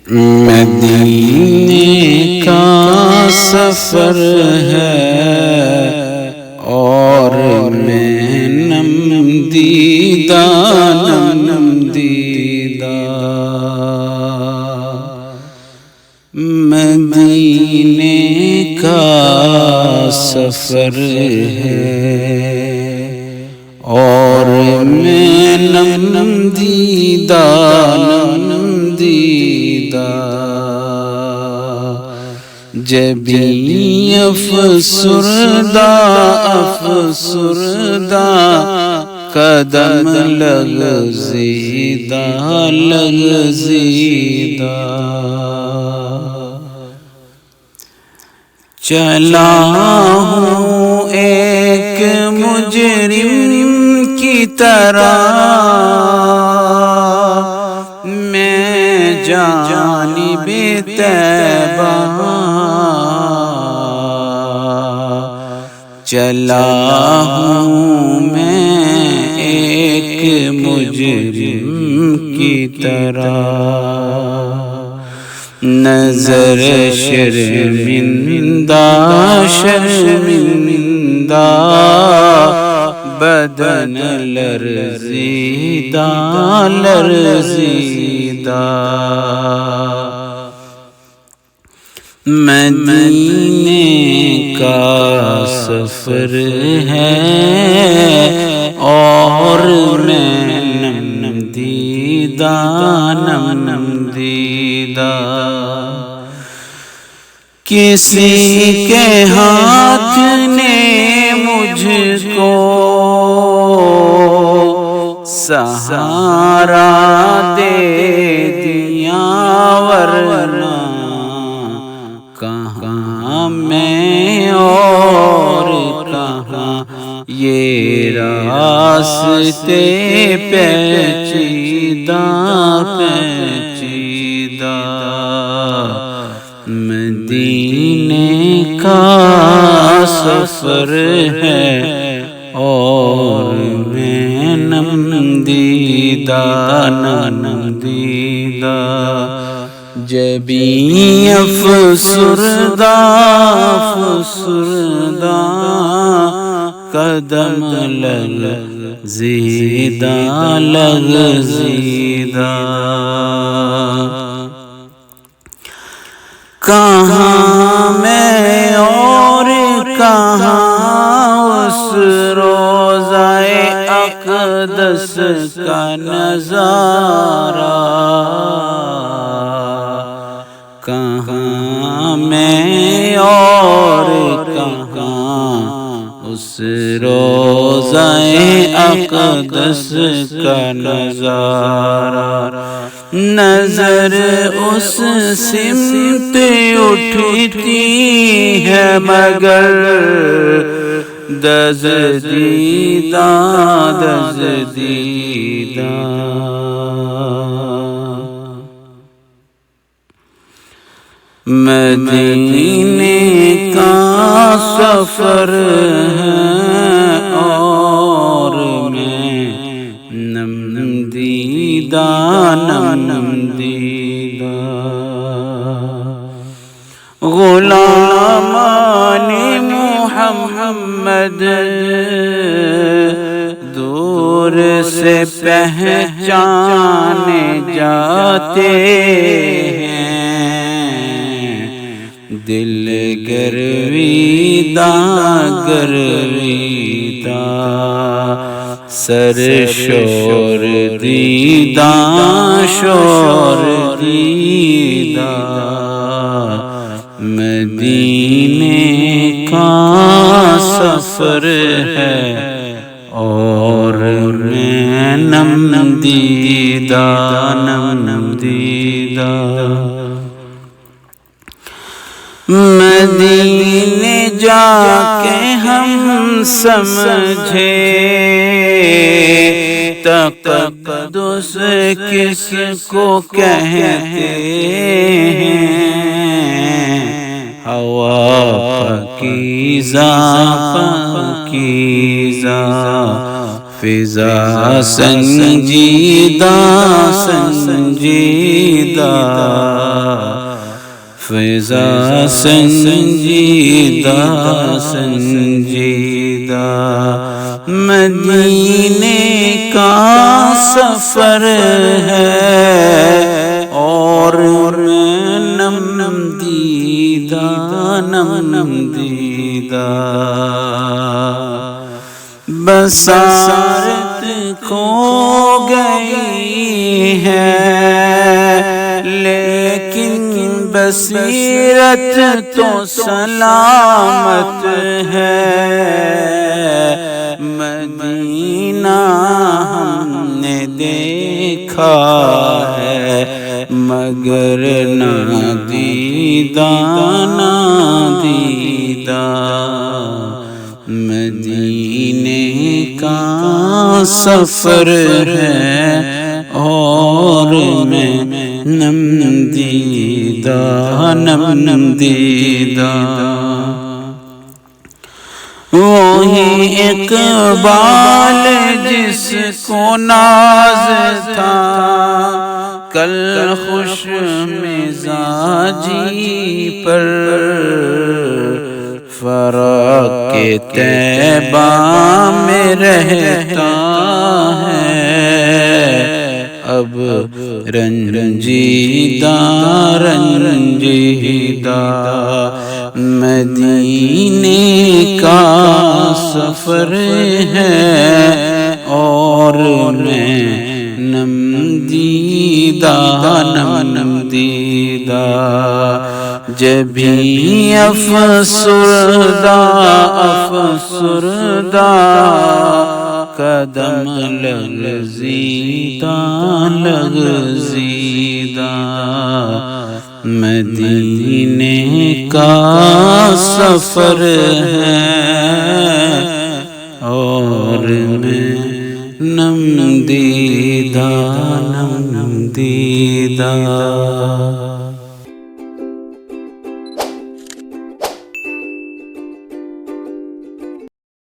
مدینے کا سفر ہے اور میں نم دیدہ مدینے کا سفر ہے اور میں نم دیدہ جبیں افسردہ قدم لغزیدہ چلا ہوں ایک مجرم کی طرح میں جانب طیبہ چلا ہوں میں ایک مجرم کی طرح نظر شرمندہ بدن لرزیدہ مدینے کا سفر ہے اور میں نم دیدہ کسی کے ہاتھ نے مجھ کو سہارا دے دیا ورنہ کہاں میں اور کہاں یہ راستے پیچیدہ مدینے کا سفر ہے اور میں نم دیدہ جبیں افسردہ قدم لغزیدہ کہاں میں اور کہاں اس روضہ اقدس کا نظارہ کہاں میں اور کہاں اس روضہ اقدس کا نظارہ نظر اس سمت اٹھتی ہے مگر دزدیدہ مدینے کا سفر ہے اور میں نم دیدہ غلامان محمد دور سے پہچانے جاتے ہیں دل گرویدہ سر شور دیدہ مدینے کا سفر ہے اور میں نم دیدہ مدینے جا کے ہم سمجھے تقدس کس کو کہتے ہیں ہوا پاکیزہ فضا سنجیدہ فضا سنجیدہ سنجیدہ، مدینے کا سفر ہے اور میں نم دیدہ نم دیدہ، بصارت کھو گئی ہے لیکن بصیرت تو سلامت ہے، مدینہ ہم نے دیکھا ہے مگر نادیدہ نادیدہ، مدینے کا سفر ہے اور میں نم دیدہ نم دیدہ، وہی اقبال جس کو ناز تھا کل خوش مزاجی پر، فراق کے طیبہ میں رہتا ہے اب رنجیدہ رنجیدہ، مدینے کا سفر ہے اور میں نم دیدہ نم دیدہ، جبھی افسردہ افسردہ قدم لغزیدہ لغزیدہ، مدینے کا سفر ہے اور میں نم دیدہ نم دیدہ۔